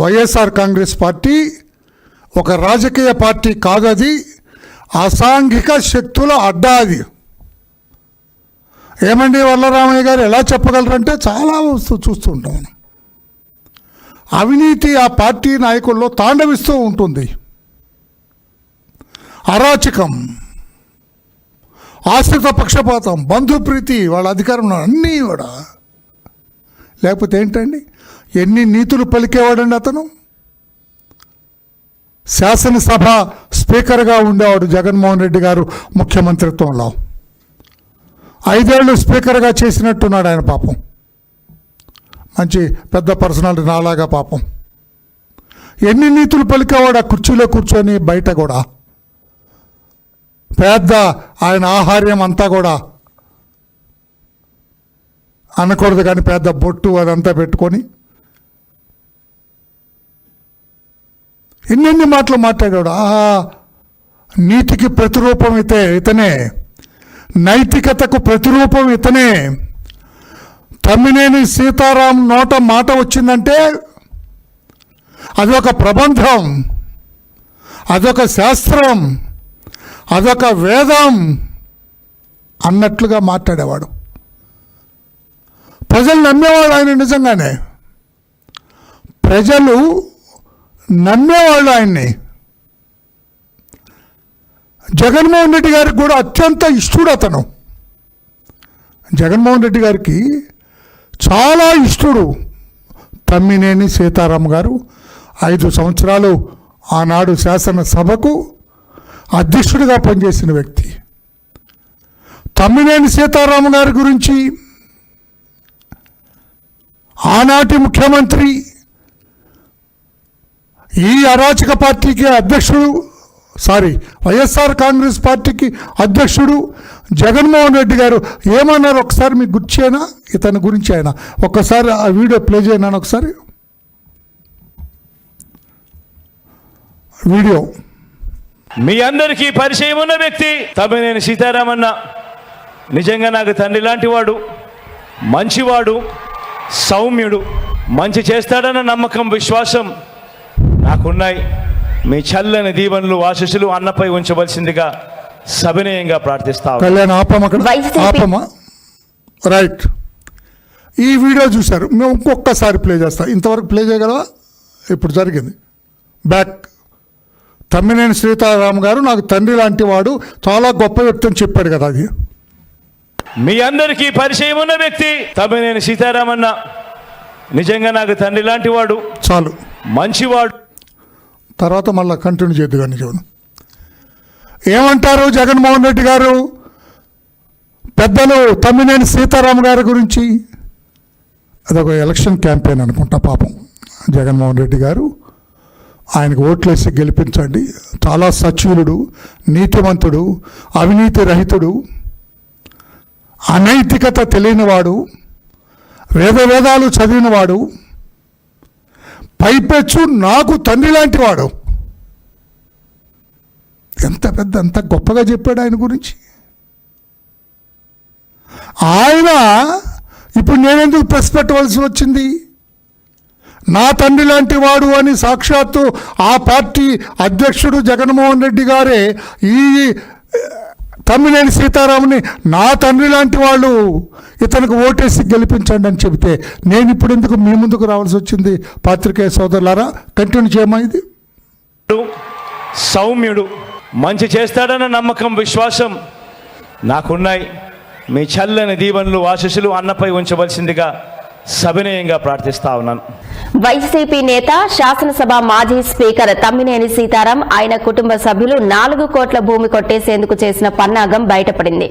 YSR Congress party ఒక రాజకీయ party కాదు, అది అసాంఘిక శక్తుల అడ్డా. అది ఏమండి వల్లరామయ్య గారు ఎలా చెప్పగలరంటే చాలా చూస్తూ ఉంటాం మనం. అవినీతి ఆ పార్టీ నాయకుల్లో తాండవిస్తూ ఉంటుంది. అరాచకం, ఆశ్రిత పక్షపాతం, బంధుప్రీతి, వాళ్ళ అధికారంలో అన్నీ కూడా. లేకపోతే ఏంటండి, ఎన్ని నీతులు పలికేవాడండి అతను. శాసనసభ స్పీకర్గా ఉండేవాడు జగన్మోహన్ రెడ్డి గారు ముఖ్యమంత్రిత్వంలో. 5 ఏళ్ళు స్పీకర్గా చేసినట్టున్నాడు ఆయన. పాపం మంచి పెద్ద పర్సనాలిటీ నాలాగా. పాపం ఎన్ని నీతులు పలికేవాడు ఆ కుర్చీలో కూర్చొని. బయట కూడా పెద్ద ఆయన ఆహార్యం అంతా కూడా అనకూడదు కానీ పెద్ద బొట్టు అదంతా పెట్టుకొని ఎన్నెన్ని మాటలు మాట్లాడాడు. నీతికి ప్రతిరూపం ఇతనే, నైతికతకు ప్రతిరూపం ఇతనే. తమ్మినేని సీతారాం నోట మాట వచ్చిందంటే అదొక ప్రబంధం, అదొక శాస్త్రం, అదొక వేదం అన్నట్లుగా మాట్లాడేవాడు. ప్రజలు నమ్మేవాడు ఆయన. నిజంగానే ప్రజలు నమ్మేవాళ్ళు ఆయన్ని. జగన్మోహన్ రెడ్డి గారికి కూడా అత్యంత ఇష్టడు అతను. జగన్మోహన్ రెడ్డి గారికి చాలా ఇష్టడు తమ్మినేని సీతారాం గారు. 5 సంవత్సరాలు ఆనాడు శాసనసభకు అధ్యక్షుడిగా పనిచేసిన వ్యక్తి. తమ్మినేని సీతారాం గారి గురించి ఆనాటి ముఖ్యమంత్రి, ఈ అరాచక పార్టీకి అధ్యక్షుడు, వైఎస్ఆర్ కాంగ్రెస్ పార్టీకి అధ్యక్షుడు జగన్మోహన్ రెడ్డి గారు ఏమన్నారు ఒకసారి మీకు గుర్చేనా ఇతని గురించి? ఆయన ఒక్కసారి ఆ వీడియో ప్లే చేయనాను. ఒకసారి వీడియో. మీ అందరికీ పరిచయం ఉన్న వ్యక్తి తమ్మినేని సీతారామన్న. నిజంగా నాకు తండ్రి లాంటి వాడు, మంచివాడు, సౌమ్యుడు. మంచి చేస్తాడన్న నమ్మకం, విశ్వాసం నాకున్నాయి. మీ చల్లని దీవెనలు, ఆశీస్సులు అన్నపై ఉంచవలసిందిగా సవినయంగా ప్రార్థిస్తాను. కళ్యాణ్ ఆపమ. రైట్, ఈ వీడియో చూశారు. మేము ఇంకొకసారి ప్లే చేస్తాం. ఇంతవరకు ప్లే చేయగలవా? ఇప్పుడు జరిగింది. బ్యాక్. తమ్మినేని సీతారాం గారు నాకు తండ్రి లాంటి వాడు, చాలా గొప్ప వ్యక్తి అని చెప్పాడు కదా. అది మీ అందరికీ పరిచయం ఉన్న వ్యక్తి తమ్మినేని సీతారామన్న. నిజంగా నాకు తండ్రి లాంటి వాడు, చాలు, మంచివాడు. తర్వాత మళ్ళీ కంటిన్యూ చేద్దు కానీ చూడు. ఏమంటారు జగన్మోహన్ రెడ్డి గారు పెద్దలు తమ్మినేని సీతారాం గారి గురించి? అదొక ఎలక్షన్ క్యాంపెయిన్ అనుకుంటా. పాపం జగన్మోహన్ రెడ్డి గారు ఆయనకు ఓట్లేసి గెలిపించండి. చాలా సచీలుడు, నీతివంతుడు, అవినీతి రహితుడు, అనైతికత తెలియనివాడు, వేదాలు చదివినవాడు, పైపెచ్చు నాకు తండ్రి లాంటి వాడు. ఎంత గొప్పగా చెప్పాడు ఆయన గురించి. ఆయన ఇప్పుడు నేనెందుకు ప్రెస్ పెట్టవలసి వచ్చింది? నా తండ్రి లాంటి వాడు అని సాక్షాత్తు ఆ పార్టీ అధ్యక్షుడు జగన్మోహన్ రెడ్డి గారే ఈ తమ్మినేని సీతారాముని నా తండ్రి లాంటి వాళ్ళు, ఇతనికి ఓటేసి గెలిపించండి అని చెబితే నేను ఇప్పుడు ఎందుకు మీ ముందుకు రావాల్సి వచ్చింది? పాత్రికేయ సోదరులారా, కంటిన్యూ చేయమా. ఇది సౌమ్యుడు, మంచి చేస్తాడన్న నమ్మకం, విశ్వాసం నాకున్నాయి. మీ చల్లని దీవెనలు, ఆశీస్సులు అన్నపై ఉంచవలసిందిగా సవినయంగా ప్రార్థిస్తా ఉన్నాను. వైసీపీ నేత, శాసనసభ మాజీ స్పీకర్ తమ్మినేని సీతారాం, ఆయన కుటుంబ సభ్యులు 4 కోట్ల భూమి కొట్టేసేందుకు చేసిన పన్నాగం బయటపడింది.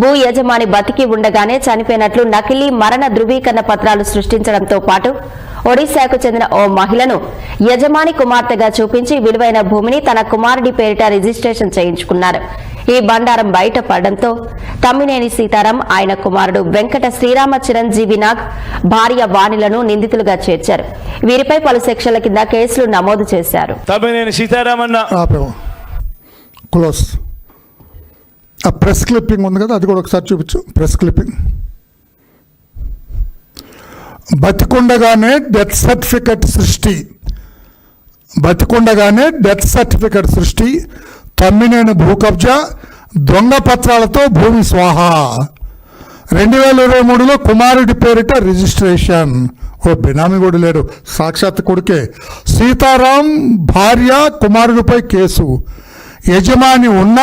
భూ యజమాని బతికి ఉండగానే చనిపోయినట్లు నకిలీ మరణ ధృవీకరణ పత్రాలు సృష్టించడంతో పాటు ఒడిశాకు చెందిన ఓ మహిళను యజమాని కుమార్తెగా చూపించి విలువైన భూమిని తన కుమారుడి పేరిట రిజిస్ట్రేషన్ చేయించుకున్నారు. ఈ బండారం బయటపడడంతో తమ్మినేని సీతారాం, ఆయన కుమారుడు వెంకట శ్రీరామ చిరంజీవి నాగ్, భార్య వాణిలను నిందితులుగా చేర్చారు. వీరిపై పలు సెక్షన్ల కింద కేసులు నమోదు చేశారు. తమ్మినేని సీతారామన్న క్లోజ్. ఆ ప్రెస్ క్లిప్పింగ్ ఉంది కదా, అది కూడా ఒకసారి చూపించు. Press clipping. బతికుండగానే డెత్ సర్టిఫికెట్ సృష్టి, బతికుండగానే డెత్ సర్టిఫికెట్ సృష్టి, తమ్మినేని భూ కబ్జా, దొంగ పత్రాలతో భూమి స్వాహా. 2023లో కుమారుడి పేరిట రిజిస్ట్రేషన్. ఓ బినామీ కూడా లేడు, సాక్షాత్ కొడుకే. సీతారాం భార్య కుమారుడిపై కేసు. యజమాని ఉన్న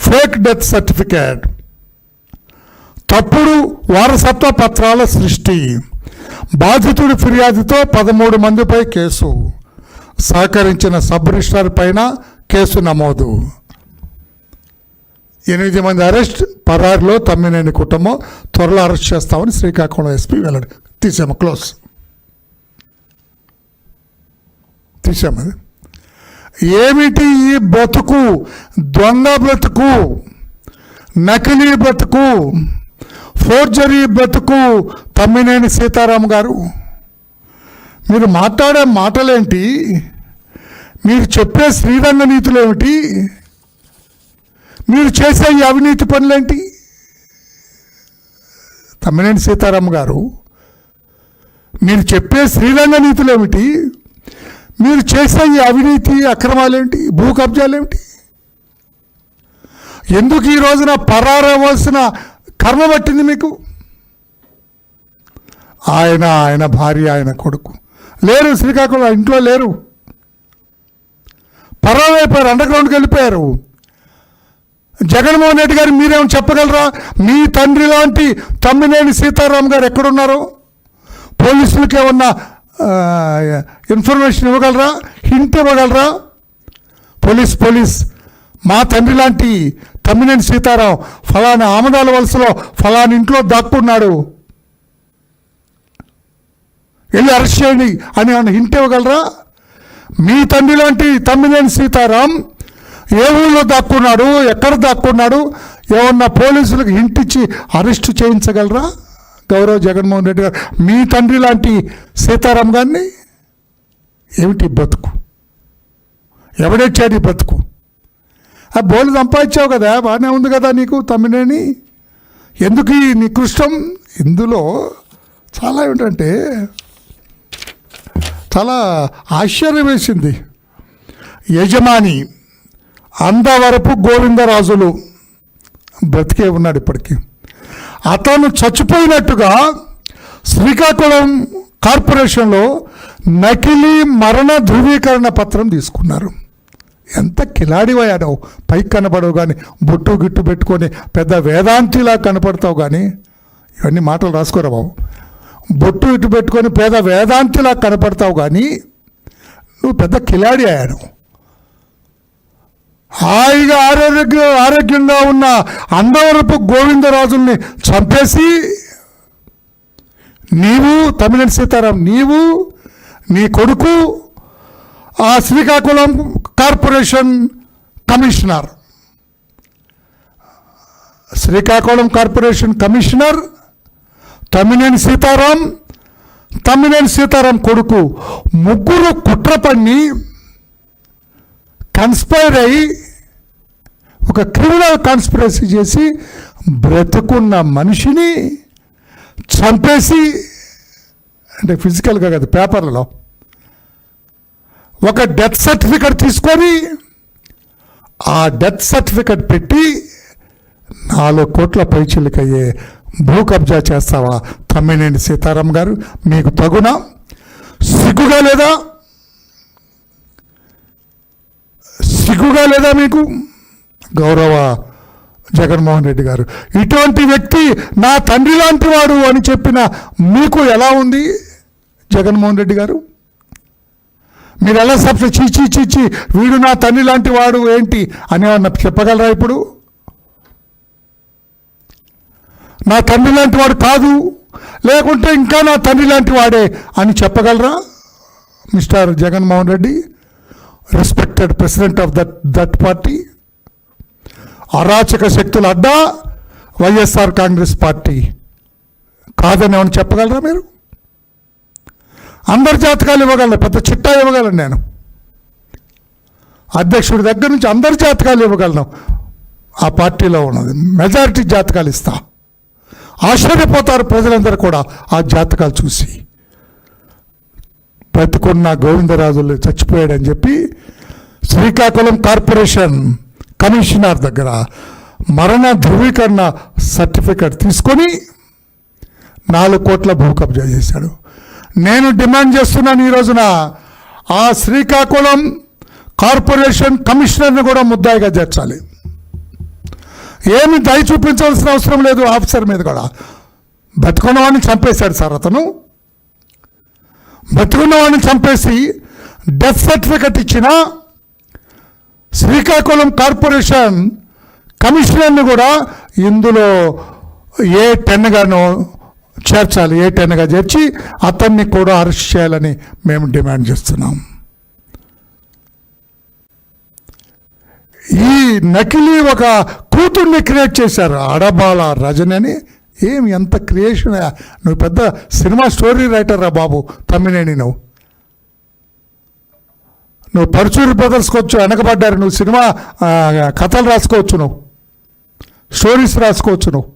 ఫేక్ డెత్ సర్టిఫికేట్. తప్పుడు వారసత్వ పత్రాల సృష్టి. బాధితుడి ఫిర్యాదుతో 13 మందిపై కేసు. సహకరించిన సబ్ రిజిస్ట్రార్ పైన కేసు నమోదు. 8 మంది అరెస్ట్. పరారులో తమ్మినేని కుటుంబం. త్వరలో అరెస్ట్ చేస్తామని శ్రీకాకుళం ఎస్పీ వెల్లడి. తీసాము, క్లోజ్ తీసాము. ఏమిటి ఈ బ్రతుకు? దొంగ బ్రతుకు, నకిలీ బ్రతుకు, ఫోర్జరీ బ్రతుకు. తమ్మినేని సీతారాం గారు, మీరు మాట్లాడే మాటలేంటి? మీరు చెప్పే శ్రీరంగ నీతులు ఏమిటి? మీరు చేసే ఈ అవినీతి పనులేంటి? తమ్మినేని సీతారాం గారు, మీరు చెప్పే శ్రీరంగ నీతులు ఏమిటి? మీరు చేసే ఈ అవినీతి అక్రమాలేంటి? భూ కబ్జాలేమిటి? ఎందుకు ఈ రోజున పరారవలసిన కర్మ పట్టింది మీకు? ఆయన భార్య, ఆయన కొడుకు లేరు, శ్రీకాకుళం ఇంట్లో లేరు, పరారైపోయారు, అండర్ గ్రౌండ్కి వెళ్ళిపోయారు. జగన్మోహన్ రెడ్డి గారు మీరేమో చెప్పగలరా? మీ తండ్రి లాంటి తమ్మినేని సీతారాం గారు ఎక్కడున్నారో పోలీసులకి ఏమన్నా ఇన్ఫర్మేషన్ ఇవ్వగలరా? హింట్ ఇవ్వగలరా? పోలీస్ మా తండ్రి లాంటి తమ్మినేని సీతారాం ఫలానా ఆమదాల వలసలో ఫలానా ఇంట్లో దాక్కున్నాడు, వెళ్ళి అరెస్ట్ చేయండి అని ఏమన్నా హింట్ ఇవ్వగలరా? మీ తండ్రి లాంటి తమ్మినేని సీతారాం ఏ ఊళ్ళో దాక్కున్నాడు, ఎక్కడ దాక్కున్నాడు, ఏమన్నా పోలీసులకు హింట్ ఇచ్చి అరెస్టు చేయించగలరా? గౌరవ జగన్మోహన్ రెడ్డి గారు మీ తండ్రి లాంటి సీతారాం గారిని. ఏమిటి బతుకు? ఎవడెచ్చాడు ఈ బతుకు? ఆ బోలు సంపాదించావు కదా, బాగానే ఉంది కదా నీకు తమ్మినేని. ఎందుకు ఈ నికృష్టం? ఇందులో చాలా ఏమిటంటే చాలా ఆశ్చర్యం వేసింది. యజమాని అందవరపు గోవిందరాజులు బ్రతికే ఉన్నాడు ఇప్పటికీ. అతను చచ్చిపోయినట్టుగా శ్రీకాకుళం కార్పొరేషన్లో నకిలీ మరణ ధృవీకరణ పత్రం తీసుకున్నారు. ఎంత కిలాడివయ్యాడో, పైకి కనపడవు కానీ బొట్టు గిట్టు పెట్టుకొని పెద్ద వేదాంతిలా కనపడతావు కానీ, ఇవన్నీ మాటలు రాసుకోరా బాబు. బొట్టు ఇటు పెట్టుకొని పేద వేదాంతిలా కనపడతావు కానీ నువ్వు పెద్ద కిలాడి అయ్యాడు. హాయిగా ఆరోగ్యంగా ఉన్న అందవరపు గోవిందరాజుల్ని చంపేసి నీవు తమ్మినేని సీతారాం, నీవు నీ కొడుకు ఆ Srikakulam corporation commissioner, Srikakulam corporation commissioner Tammineni Sitaram కొడుకు ముగ్గురు కుట్ర పన్ని కన్స్పైర్ అయ్యి ఒక క్రిమినల్ కాన్స్పిరసీ చేసి బ్రతుకున్న మనిషిని చంపేసి, అంటే ఫిజికల్గా కాదు పేపర్లలో, ఒక డెత్ సర్టిఫికెట్ తీసుకొని ఆ డెత్ సర్టిఫికెట్ పెట్టి 4 కోట్ల పైచిలకయ్యే భూ కబ్జా చేస్తావా తమ్మినేని సీతారాం గారు? మీకు తగునా? సిగ్గుగా లేదా మీకు? గౌరవ జగన్మోహన్ రెడ్డి గారు, ఇటువంటి వ్యక్తి నా తండ్రి లాంటి వాడు అని చెప్పిన మీకు ఎలా ఉంది జగన్మోహన్ రెడ్డి గారు? మీరు ఎలా చీచి వీడు నా తండ్రి లాంటి వాడు ఏంటి అని ఏమన్నా చెప్పగలరా? ఇప్పుడు నా తండ్రి లాంటి వాడు కాదు, లేకుంటే ఇంకా నా తండ్రి లాంటి వాడే అని చెప్పగలరా mister Jaganmohan Reddy, respected president of that party? అరాచక శక్తుల అడ్డా వైఎస్ఆర్ కాంగ్రెస్ పార్టీ కాదని ఏమని చెప్పగలరా మీరు? అందరి జాతకాలు ఇవ్వగలను, పెద్ద చిట్టా ఇవ్వగలను నేను, అధ్యక్షుడి దగ్గర నుంచి అందరి జాతకాలు ఇవ్వగలను. ఆ పార్టీలో ఉన్నది మెజారిటీ జాతకాలు ఇస్తా. ఆశ్చర్యపోతారు ప్రజలందరూ కూడా ఆ జాతకాలు చూసి. బ్రతికున్న గోవిందరాజులు చచ్చిపోయాడని చెప్పి శ్రీకాకుళం కార్పొరేషన్ కమిషనర్ దగ్గర మరణ ధృవీకరణ సర్టిఫికెట్ తీసుకొని 4 కోట్ల భూ కబ్జా చేశాడు. నేను డిమాండ్ చేస్తున్నాను ఈ రోజున ఆ శ్రీకాకుళం కార్పొరేషన్ కమిషనర్ని కూడా ముద్దాయిగా చేర్చాలి. ఏమి దయ చూపించాల్సిన అవసరం లేదు ఆఫీసర్ మీద కూడా. బతుకున్న వాడిని చంపేశాడు సార్ అతను. బతుకున్న వాడిని చంపేసి డెత్ సర్టిఫికెట్ ఇచ్చిన శ్రీకాకుళం కార్పొరేషన్ కమిషనర్ని కూడా ఇందులో A10గానో చేర్చాలి. A10గా చేర్చి అతన్ని కూడా అరెస్ట్ చేయాలని మేము డిమాండ్ చేస్తున్నాం. ఈ నకిలీ ఒక కూతుర్ని క్రియేట్ చేశారు, అడబాల రజని అని. ఏమి ఎంత క్రియేషన్! నువ్వు పెద్ద సినిమా స్టోరీ రైటర్ రా బాబు తమ్మినేని. నువ్వు పరుచూరి బ్రదర్స్కి వచ్చు, వెనకబడ్డారు. నువ్వు సినిమా కథలు రాసుకోవచ్చు, నువ్వు స్టోరీస్ రాసుకోవచ్చు. నువ్వు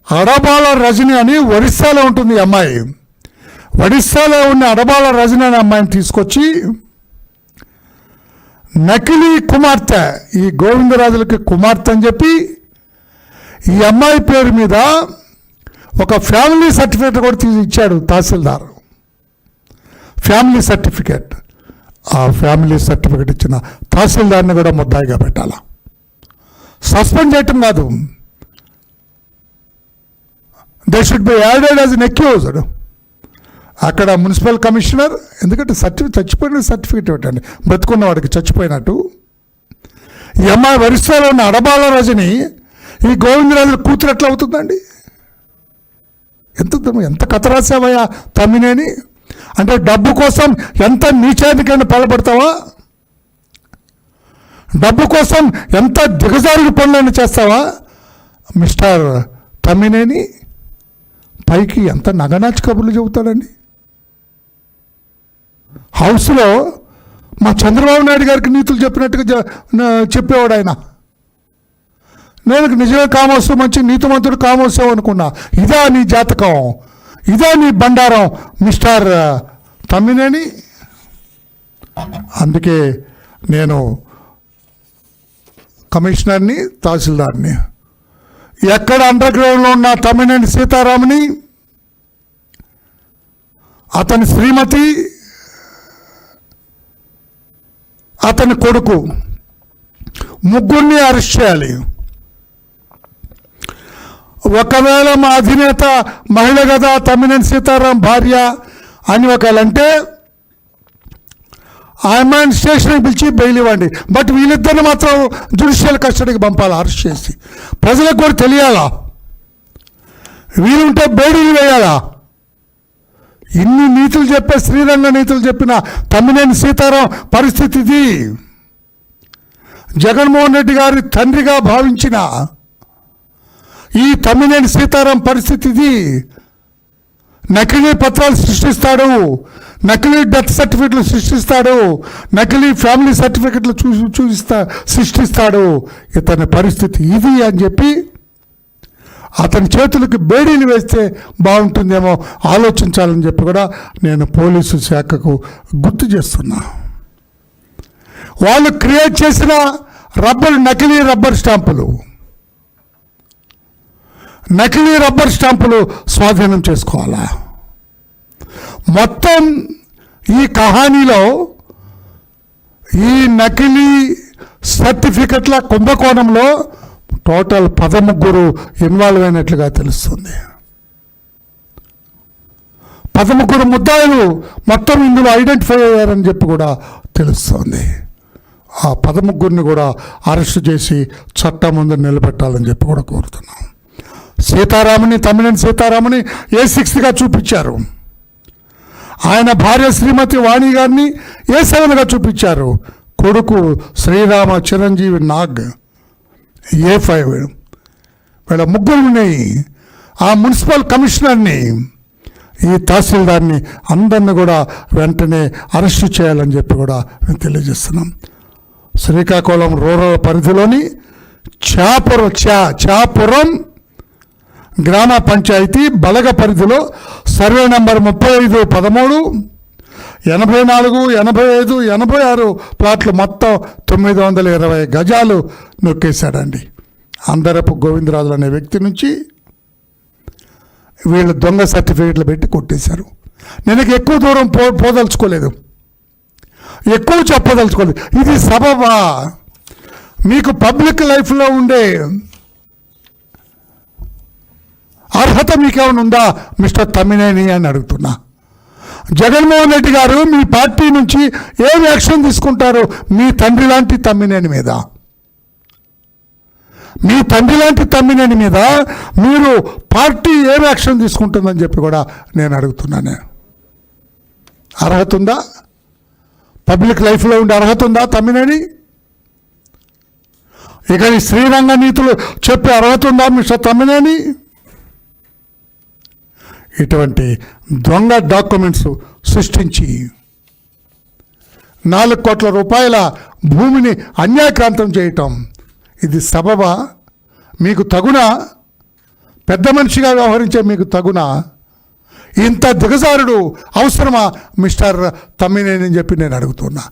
అడబాల రజని అని ఒరిస్సాలో ఉంటుంది ఈ అమ్మాయి. ఒడిస్సాలో ఉన్న అడబాల రజని అనే అమ్మాయిని తీసుకొచ్చి నకిలీ కుమార్తె, ఈ గోవిందరాజులకి కుమార్తె అని చెప్పి ఈ అమ్మాయి పేరు మీద ఒక ఫ్యామిలీ సర్టిఫికేట్ కూడా తీసి ఇచ్చాడు తహసీల్దార్. Family certificate. ఆ ఫ్యామిలీ సర్టిఫికేట్ ఇచ్చిన తహసీల్దార్ని కూడా ముద్దాయిగా పెట్టాల. సస్పెండ్ చేయటం కాదు, they should be added as an accused. అక్కడ మున్సిపల్ కమిషనర్, ఎందుకంటే చచ్చిపోయిన సర్టిఫికేట్ ఇవ్వటండి, బ్రతుకున్న వాడికి చచ్చిపోయినట్టు. ఈ అమ్మాయి ఒరిస్సాలో ఉన్న అడబాల రజని ఈ గోవిందరాజుల కూతురు ఎట్లా అవుతుందండి? ఎంత కథ రాసావయ్యా తమ్మినేని. అంటే డబ్బు కోసం ఎంత నీచానికైనా పాల్పడతావా? డబ్బు కోసం ఎంత దిగజారుడు పనులను చేస్తావా మిస్టర్ తమ్మినేని? పైకి ఎంత నగనాచి కబుర్లు చెబుతాడండి. హౌస్లో మా చంద్రబాబు నాయుడు గారికి నీతులు చెప్పినట్టుగా చెప్పేవాడు ఆయన. నేను నిజమే కామోత్సవం, మంచి నీతిమంతుడు కామోత్సవం అనుకున్నా. ఇదా నీ జాతకం, ఇదా నీ బండారం మిస్టర్ తమ్మినేని. అందుకే నేను కమిషనర్ని, తహసీల్దార్ని, ఎక్కడ అండర్ గ్రౌండ్లో ఉన్న తమ్మినేని సీతారాముని, అతని శ్రీమతి, అతని కొడుకు, ముగ్గురిని అరెస్ట్ చేయాలి. ఒకవేళ మా అధినేత మహిళ కదా తమ్మినేని సీతారాం భార్య అని ఒకవేళంటే ఆమె స్టేషన్కి పిలిచి బెయిల్ ఇవ్వండి. బట్ వీళ్ళిద్దరిని మాత్రం జ్యుడిషియల్ కస్టడీకి పంపాలి అరెస్ట్ చేసి. ప్రజలకు కూడా తెలియాలా, వీలుంటే బెయిల్ వేయాలా. ఇన్ని నీతులు చెప్పే, శ్రీరంగ నీతులు చెప్పిన తమ్మినేని సీతారాం పరిస్థితి ఇది. జగన్మోహన్ రెడ్డి గారి తండ్రిగా భావించిన ఈ తమ్మినేని సీతారాం పరిస్థితి ఇది. నకిలీ పత్రాలు సృష్టిస్తాడు, నకిలీ డెత్ సర్టిఫికెట్లు సృష్టిస్తాడు, నకిలీ ఫ్యామిలీ సర్టిఫికెట్లు సృష్టిస్తాడు. ఇతని పరిస్థితి ఇది అని చెప్పి అతని చేతులకు బేడీలు వేస్తే బాగుంటుందేమో ఆలోచించాలని చెప్పి కూడా నేను పోలీసు శాఖకు గుర్తు చేస్తున్నా. వాళ్ళు క్రియేట్ చేసిన నకిలీ రబ్బర్ స్టాంపులు స్వాధీనం చేసుకోవాలా. మొత్తం ఈ కహానీలో ఈ నకిలీ సర్టిఫికెట్ల కుంభకోణంలో టోటల్ 13 ఇన్వాల్వ్ అయినట్లుగా తెలుస్తుంది. 13 ముద్దాయిలు మొత్తం ఇందులో ఐడెంటిఫై అయ్యారని చెప్పి కూడా తెలుస్తుంది. ఆ 13ని కూడా అరెస్టు చేసి చట్టం ముందు నిలబెట్టాలని చెప్పి కూడా కోరుతున్నాం. తమ్మినేని సీతారాముని A6గా చూపించారు. ఆయన భార్య శ్రీమతి వాణి గారిని A7గా చూపించారు. కొడుకు శ్రీరామ చిరంజీవి నాగ్ A5. వీళ్ళ ముగ్గురు ఉన్నాయి. ఆ మున్సిపల్ కమిషనర్ని, ఈ తహసీల్దార్ని అందరిని కూడా వెంటనే అరెస్టు చేయాలని చెప్పి కూడా మేము తెలియజేస్తున్నాం. శ్రీకాకుళం రూరల్ పరిధిలోని చాపురం గ్రామ పంచాయతీ బలగ పరిధిలో సర్వే నంబర్ 3513 84 85 86 ప్లాట్లు మొత్తం 920 గజాలు నొక్కేశాడండి. అందరపు గోవిందరాజులు అనే వ్యక్తి నుంచి వీళ్ళు దొంగ సర్టిఫికేట్లు పెట్టి కొట్టేశారు. నేను ఎక్కువ దూరం పోదలుచుకోలేదు, ఎక్కువ చెప్పదలుచుకోలేదు. ఇది సబబా? మీకు పబ్లిక్ లైఫ్లో ఉండే అర్హత మీకేమైనా ఉందా మిస్టర్ తమ్మినేని అని అడుగుతున్నా. జగన్మోహన్ రెడ్డి గారు మీ పార్టీ నుంచి ఏం యాక్షన్ తీసుకుంటారు మీ తండ్రి లాంటి తమ్మినేని మీద? మీ తండ్రి లాంటి తమ్మినేని మీద మీరు పార్టీ ఏం యాక్షన్ తీసుకుంటుందని చెప్పి కూడా నేను అడుగుతున్నాను. అర్హత ఉందా? పబ్లిక్ లైఫ్లో ఉండే అర్హత ఉందా తమ్మినేని? ఇక ఈ శ్రీరంగ నీతులు చెప్పే అర్హత ఉందా మిస్టర్ తమ్మినేని? ఇటువంటి దొంగ డాక్యుమెంట్స్ సృష్టించి 4 కోట్ల రూపాయల భూమిని అన్యాయక్రాంతం చేయటం ఇది సబబా? మీకు తగునా? పెద్ద మనిషిగా వ్యవహరించే మీకు తగునా? ఇంత దిగజారుడు అవసరమా మిస్టర్ తమ్మినేని అని చెప్పి నేను అడుగుతున్నా.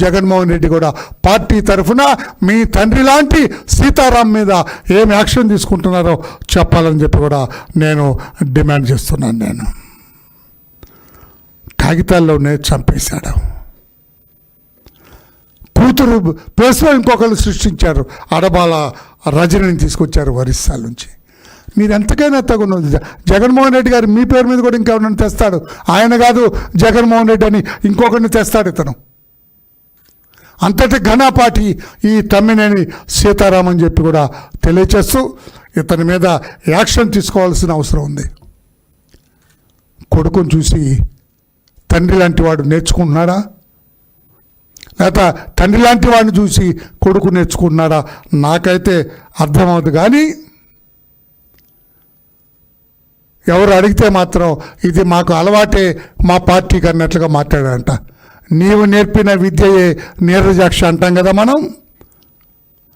జగన్మోహన్ రెడ్డి కూడా పార్టీ తరఫున మీ తండ్రి లాంటి సీతారాం మీద ఏం యాక్షన్ తీసుకుంటున్నారో చెప్పాలని చెప్పి కూడా నేను డిమాండ్ చేస్తున్నాను. నేను కాగితాల్లోనే చంపేశాడు. కూతురు ప్లేస్లో ఇంకొకరు సృష్టించారు. అడబాల రజనిని తీసుకొచ్చారు ఒరిస్సా నుంచి. మీరు ఎంతకైనా తగున్నది. జగన్మోహన్ రెడ్డి గారు మీ పేరు మీద కూడా ఇంకెవరిని తెస్తాడు. ఆయన కాదు జగన్మోహన్ రెడ్డి అని ఇంకొకరిని తెస్తాడు ఇతను. అంతటి ఘనపాటి ఈ తమ్మినేని సీతారాం అని చెప్పి కూడా తెలియచేస్తూ ఇతని మీద యాక్షన్ తీసుకోవాల్సిన అవసరం ఉంది. కొడుకుని చూసి తండ్రి లాంటి వాడు నేర్చుకుంటున్నాడా, లేకపోతే తండ్రి లాంటి వాడిని చూసి కొడుకు నేర్చుకుంటున్నాడా నాకైతే అర్థమవుతుంది. కానీ ఎవరు అడిగితే మాత్రం ఇది మాకు అలవాటే మా పార్టీకి అన్నట్లుగా మాట్లాడారంట. నీవు నేర్పిన విద్యయే నీరజాక్ష అంటాం కదా మనం.